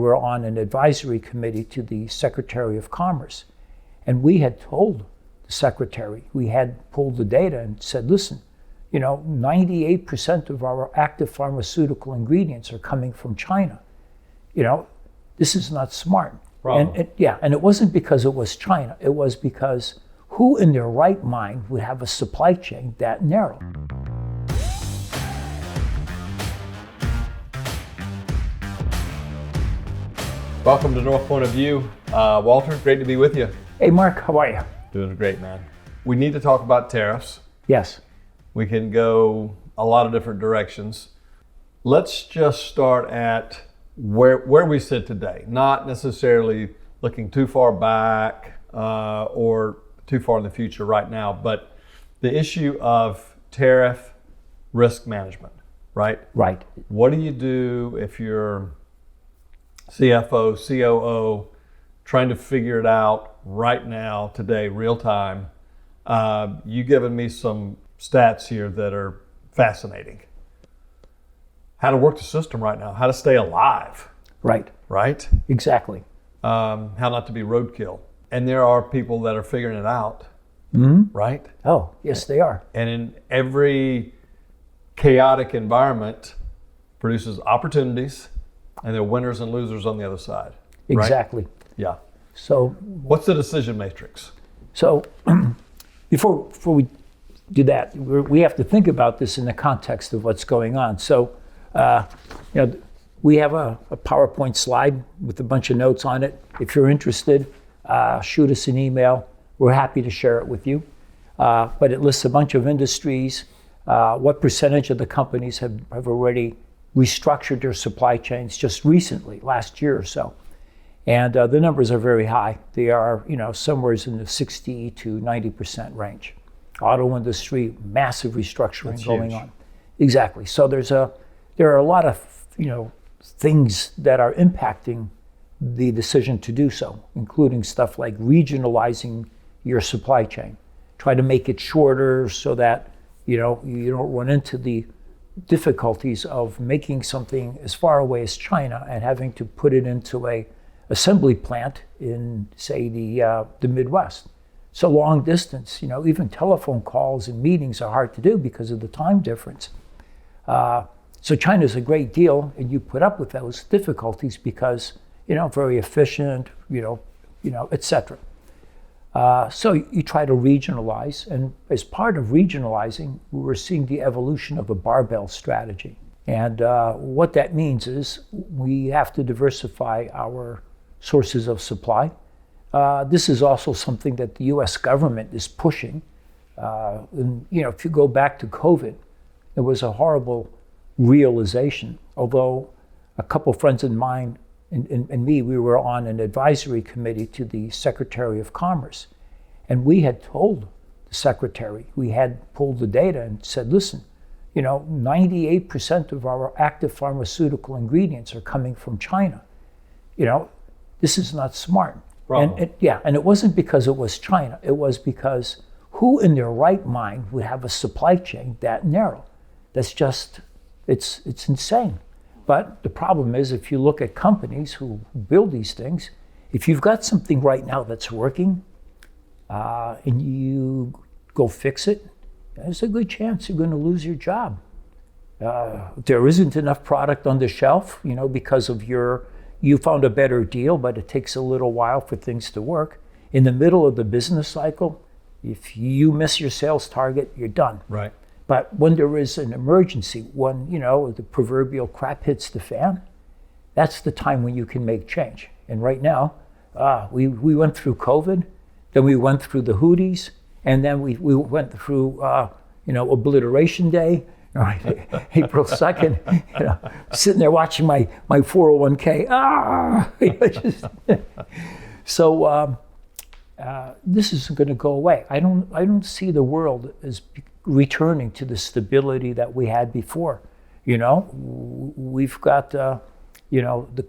were on an advisory committee to the Secretary of Commerce. And we had told the Secretary, we had pulled the data and said, listen, 98% of our active pharmaceutical ingredients are coming from China. This is not smart. And it wasn't because it was China. It was because who in their right mind would have a supply chain that narrow? Welcome to Northpoint of View. Walter, great to be with you. Hey, Mark, how are you? Doing great, man. We need to talk about tariffs. Yes. We can go a lot of different directions. Let's just start at where we sit today, not necessarily looking too far back or too far in the future right now, but the issue of tariff risk management, right? Right. What do you do if you're CFO, COO, trying to figure it out right now, today, real time? You given me some stats here that are fascinating. How to work the system right now, how to stay alive. Right. Right? Exactly. How not to be roadkill. And there are people that are figuring it out, right? Oh, yes, they are. And in every chaotic environment produces opportunities, and there are winners and losers on the other side. Exactly. Right? Yeah. So what's the decision matrix? So before we do that, we have to think about this in the context of what's going on. So, we have a PowerPoint slide with a bunch of notes on it. If you're interested, shoot us an email. We're happy to share it with you. But it lists a bunch of industries, what percentage of the companies have already restructured their supply chains just recently, last year or so. And the numbers are very high. They are, somewhere in the 60 to 90% range. Auto industry, massive restructuring That's going huge. on. Exactly. So there are a lot of, things that are impacting the decision to do so, including stuff like regionalizing your supply chain. Try to make it shorter so that, you don't run into the difficulties of making something as far away as China and having to put it into a assembly plant in, say, the Midwest. So long distance, even telephone calls and meetings are hard to do because of the time difference. So China's a great deal, and you put up with those difficulties because, very efficient, et cetera. So you try to regionalize, and as part of regionalizing, we're seeing the evolution of a barbell strategy. And what that means is we have to diversify our sources of supply. This is also something that the U.S. government is pushing. And, if you go back to COVID, it was a horrible realization. Although a couple friends of mine and me, we were on an advisory committee to the Secretary of Commerce. And we had told the Secretary, we had pulled the data and said, listen, 98% of our active pharmaceutical ingredients are coming from China. This is not smart. And it wasn't because it was China. It was because who in their right mind would have a supply chain that narrow? That's just, it's insane. But the problem is, if you look at companies who build these things, if you've got something right now that's working and you go fix it, there's a good chance you're going to lose your job. There isn't enough product on the shelf, because of you found a better deal, but it takes a little while for things to work. In the middle of the business cycle, if you miss your sales target, you're done. Right. But when there is an emergency, when, the proverbial crap hits the fan, that's the time when you can make change. And right now, we went through COVID, then we went through the Houthis, and then we went through, Obliteration Day, right? April 2nd, sitting there watching my 401k. So this isn't going to go away. I don't see the world as returning to the stability that we had before. We've got the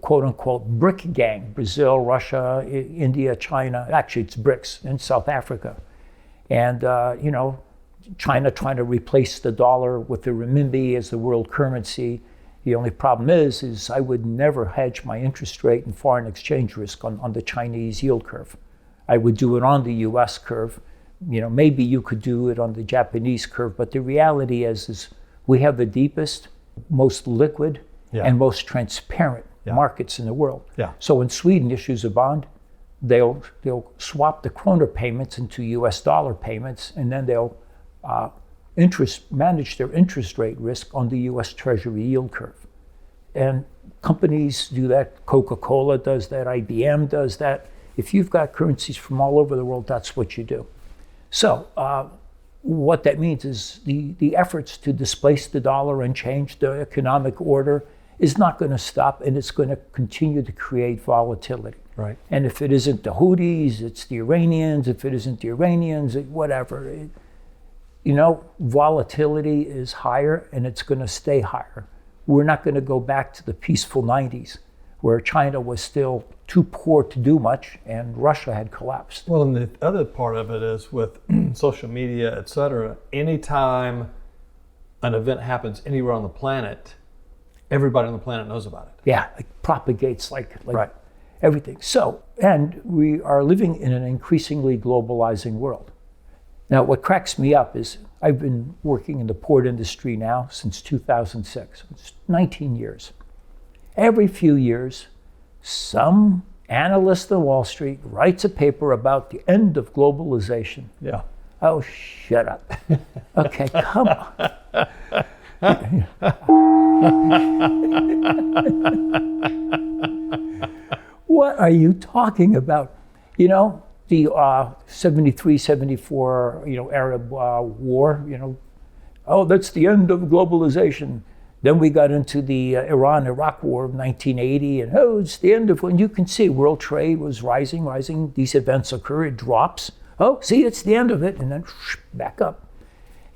quote unquote BRIC gang: Brazil, Russia, India, China. Actually, it's BRICS in South Africa, and China trying to replace the dollar with the renminbi as the world currency, The only problem is I would never hedge my interest rate and foreign exchange risk on the Chinese yield curve. I would do it on the US curve. Maybe you could do it on the Japanese curve, but the reality is we have the deepest, most liquid, and most transparent markets in the world. Yeah. So when Sweden issues a bond, they'll swap the kroner payments into US dollar payments, and then they'll manage their interest rate risk on the US Treasury yield curve. And companies do that. Coca-Cola does that. IBM does that. If you've got currencies from all over the world, that's what you do. So what that means is the efforts to displace the dollar and change the economic order is not going to stop, and it's going to continue to create volatility. Right. And if it isn't the Houthis, it's the Iranians. If it isn't the Iranians, whatever. Volatility is higher, and it's going to stay higher. We're not going to go back to the peaceful 90s, where China was still too poor to do much, and Russia had collapsed. Well, and the other part of it is with social media, et cetera, anytime an event happens anywhere on the planet, everybody on the planet knows about it. Yeah, it propagates like everything. So, and we are living in an increasingly globalizing world. Now, what cracks me up is I've been working in the port industry now since 2006. It's 19 years. Every few years, some analyst on Wall Street writes a paper about the end of globalization. Yeah. Oh, shut up. Okay, come on. What are you talking about? The 73, 74, Arab war, oh, that's the end of globalization. Then we got into the Iran-Iraq war of 1980, and it's the end of when you can see world trade was rising. These events occur, it drops. Oh, see, it's the end of it, and then back up.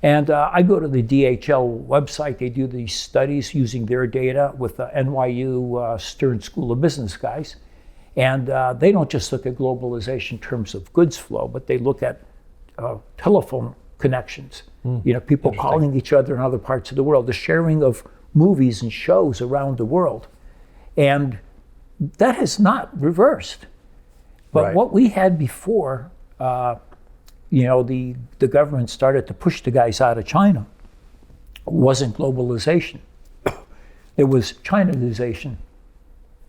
And I go to the DHL website. They do these studies using their data with the NYU Stern School of Business guys. And they don't just look at globalization in terms of goods flow, but they look at telephone connections. People calling each other in other parts of the world, the sharing of movies and shows around the world. And that has not reversed. But what we had before, the government started to push the guys out of China, wasn't globalization. It was Chinization.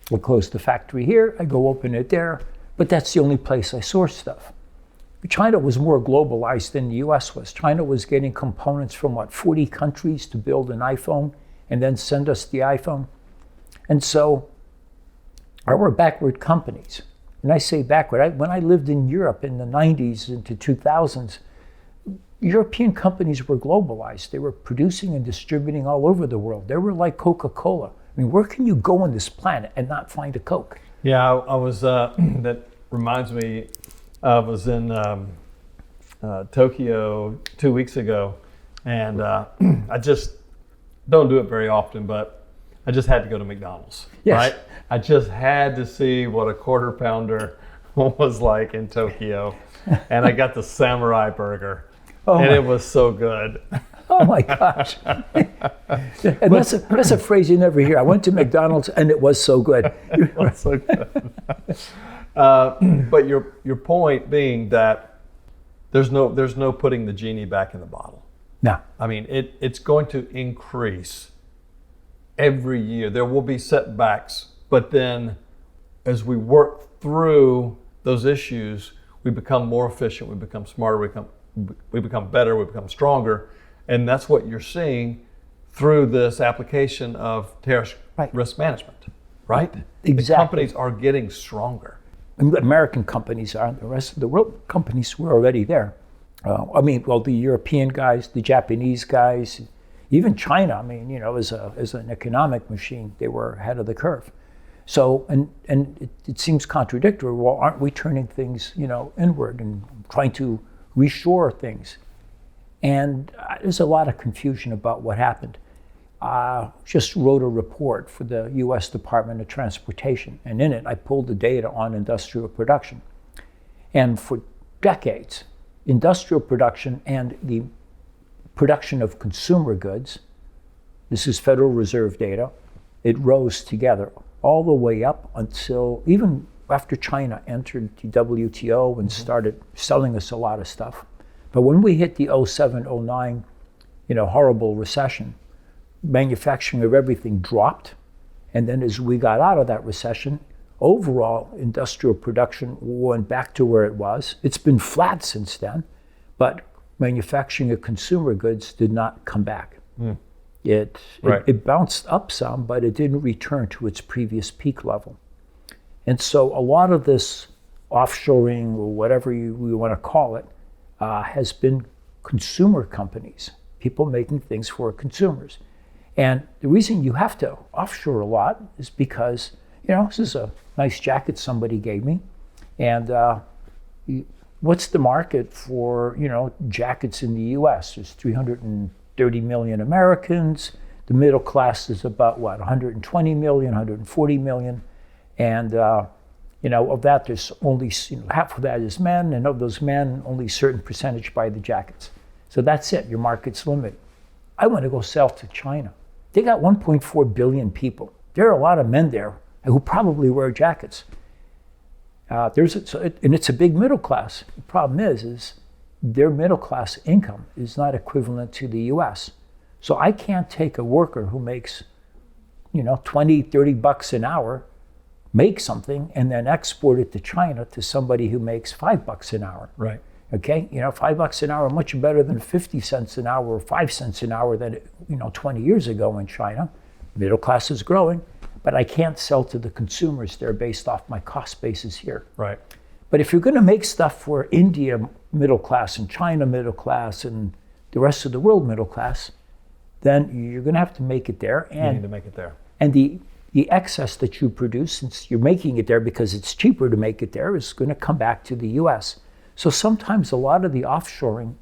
We'll close the factory here, I go open it there, but that's the only place I source stuff. China was more globalized than the US was. China was getting components from 40 countries to build an iPhone and then send us the iPhone. And so our backward companies, and I say backward, when I lived in Europe in the 90s into 2000s, European companies were globalized. They were producing and distributing all over the world. They were like Coca-Cola. I mean, where can you go on this planet and not find a Coke? Yeah, I was, that reminds me, I was in Tokyo 2 weeks ago, and I just don't do it very often, but I just had to go to McDonald's, right? I just had to see what a quarter pounder was like in Tokyo, and I got the samurai burger, and it was so good. Oh my gosh. And that's a phrase you never hear. I went to McDonald's and it was so good. It was so good. But your point being that there's no putting the genie back in the bottle. No. I mean, it's going to increase every year. There will be setbacks, but then as we work through those issues, we become more efficient, we become smarter, we become better, we become stronger. And that's what you're seeing through this application of tariff risk management, right? Exactly. The companies are getting stronger. American companies are, the rest of the world companies were already there. The European guys, the Japanese guys, even China, as an economic machine, they were ahead of the curve. So, and it seems contradictory. Well, aren't we turning things, inward and trying to reshore things? And there's a lot of confusion about what happened. Just wrote a report for the U.S. Department of Transportation, and in it I pulled the data on industrial production. And for decades, industrial production and the production of consumer goods, this is Federal Reserve data, it rose together all the way up until even after China entered the WTO and started selling us a lot of stuff. But when we hit the 07, 09, horrible recession, manufacturing of everything dropped. And then as we got out of that recession, overall industrial production went back to where it was. It's been flat since then, but manufacturing of consumer goods did not come back. It bounced up some, but it didn't return to its previous peak level. And so a lot of this offshoring, or whatever we want to call it, has been consumer companies, people making things for consumers. And the reason you have to offshore a lot is because, this is a nice jacket somebody gave me. And what's the market for, jackets in the US? There's 330 million Americans. The middle class is about, 120 million, 140 million. And, of that, there's only, half of that is men. And of those men, only a certain percentage buy the jackets. So that's it. Your market's limited. I want to go sell to China. They got 1.4 billion people. There are a lot of men there who probably wear jackets. And it's a big middle class. The problem is their middle class income is not equivalent to the US. So I can't take a worker who makes, 20, 30 bucks an hour, make something, and then export it to China to somebody who makes $5 an hour. Right. Okay, $5 an hour, much better than 50 cents an hour or 5 cents an hour than 20 years ago in China. Middle class is growing, but I can't sell to the consumers there based off my cost basis here. Right. But if you're going to make stuff for India middle class and China middle class and the rest of the world middle class, then you're going to have to make it there. And you need to make it there. And the excess that you produce, since you're making it there because it's cheaper to make it there, is going to come back to the US. So sometimes a lot of the offshoring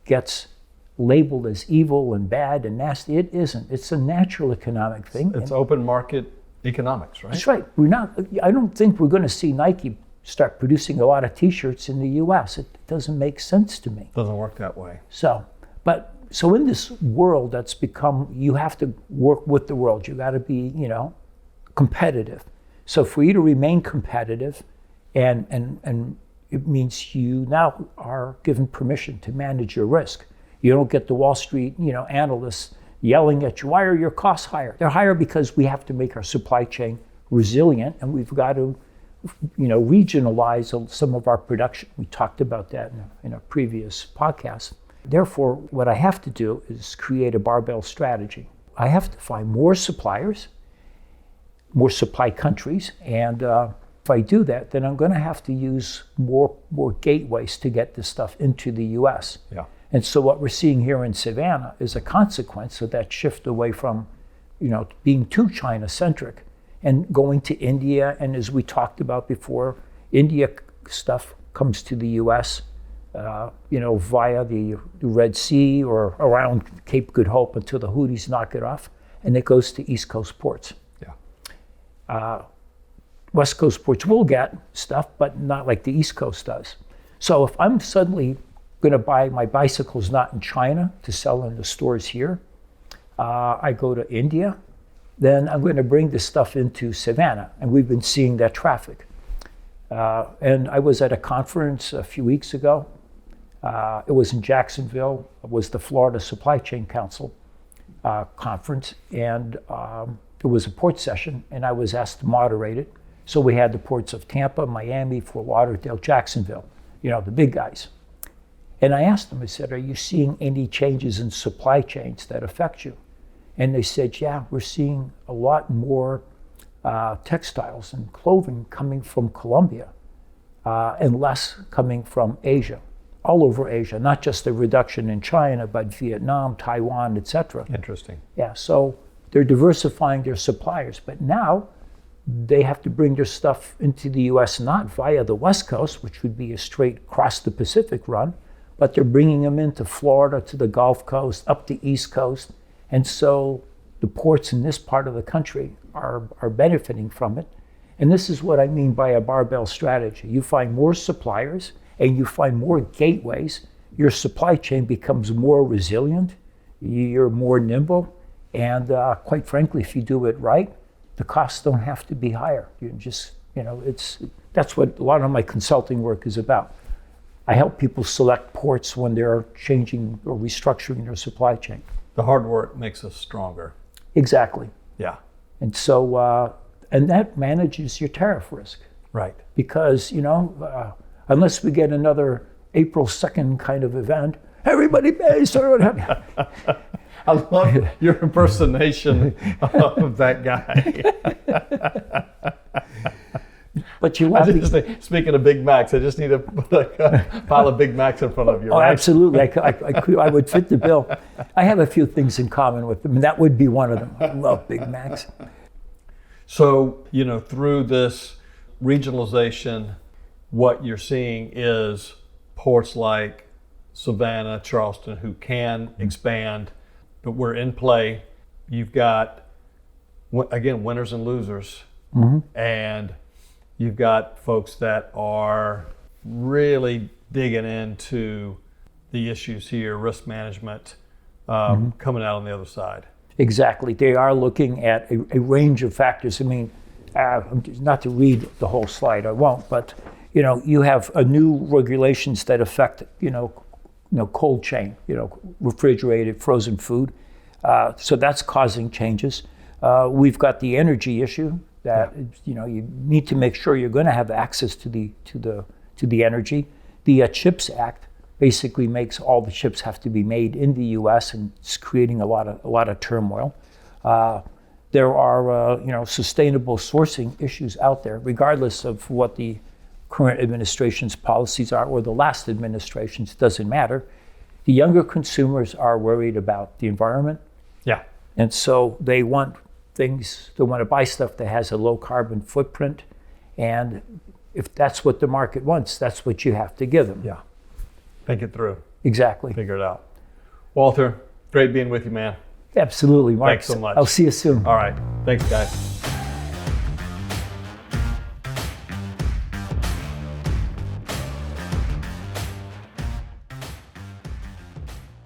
gets labeled as evil and bad and nasty. It isn't. It's a natural economic thing. It's open market economics, right? That's right. I don't think we're going to see Nike start producing a lot of T-shirts in the US. It doesn't make sense to me. Doesn't work that way. So in this world that's become, you have to work with the world. You got to be, competitive. So for you to remain competitive, and it means you now are given permission to manage your risk. You don't get the Wall Street, analysts yelling at you, why are your costs higher? They're higher because we have to make our supply chain resilient, and we've got to, regionalize some of our production. We talked about that in a previous podcast. Therefore, what I have to do is create a barbell strategy. I have to find more suppliers, more supply countries, and if I do that, then I'm going to have to use more gateways to get this stuff into the US. Yeah. And so what we're seeing here in Savannah is a consequence of that shift away from, being too China-centric and going to India. And as we talked about before, India stuff comes to the US, via the Red Sea or around Cape Good Hope until the Houthis knock it off, and it goes to East Coast ports. Yeah. West Coast ports will get stuff, but not like the East Coast does. So if I'm suddenly going to buy my bicycles not in China to sell in the stores here, I go to India, then I'm going to bring this stuff into Savannah, and we've been seeing that traffic. And I was at a conference a few weeks ago. It was in Jacksonville. It was the Florida Supply Chain Council conference, and it was a port session, and I was asked to moderate it. So we had the ports of Tampa, Miami, Fort Lauderdale, Jacksonville, the big guys. And I asked them, I said, are you seeing any changes in supply chains that affect you? And they said, yeah, we're seeing a lot more textiles and clothing coming from Colombia and less coming from Asia, all over Asia, not just a reduction in China, but Vietnam, Taiwan, etc. Interesting. Yeah, so they're diversifying their suppliers, but now they have to bring their stuff into the US not via the West Coast, which would be a straight across the Pacific run, but they're bringing them into Florida, to the Gulf Coast, up the East Coast. And so the ports in this part of the country are benefiting from it. And this is what I mean by a barbell strategy. You find more suppliers and you find more gateways. Your supply chain becomes more resilient. You're more nimble. And quite frankly, if you do it right, the costs don't have to be higher. You just, that's what a lot of my consulting work is about. I help people select ports when they're changing or restructuring their supply chain. The hard work makes us stronger. Exactly. Yeah. And so, and that manages your tariff risk. Right. Because, unless we get another April 2nd kind of event, everybody pays. I love your impersonation of that guy. But you want speaking of Big Macs, I just need to put a pile of Big Macs in front of you. Oh, right? absolutely. I would fit the bill. I have a few things in common with them, and that would be one of them. I love Big Macs. So, through this regionalization, what you're seeing is ports like Savannah, Charleston, who can expand, but we're in play. You've got, again, winners and losers. Mm-hmm. And you've got folks that are really digging into the issues here, risk management, coming out on the other side. Exactly. They are looking at a range of factors. I mean, not to read the whole slide, I won't, but you have new regulations that affect, cold chain, refrigerated, frozen food. So that's causing changes. We've got the energy issue that, you need to make sure you're going to have access to the energy. The CHIPS Act basically makes all the chips have to be made in the U.S. and it's creating a lot of turmoil. There are sustainable sourcing issues out there, regardless of what the current administration's policies are or the last administration's. Doesn't matter. The younger consumers are worried about the environment. Yeah. And so they want to buy stuff that has a low carbon footprint. And if that's what the market wants, that's what you have to give them. Yeah. Think it through. Exactly. Figure it out. Walter, great being with you, man. Absolutely, Mark. Thanks so much. I'll see you soon. All right. Thanks, guys.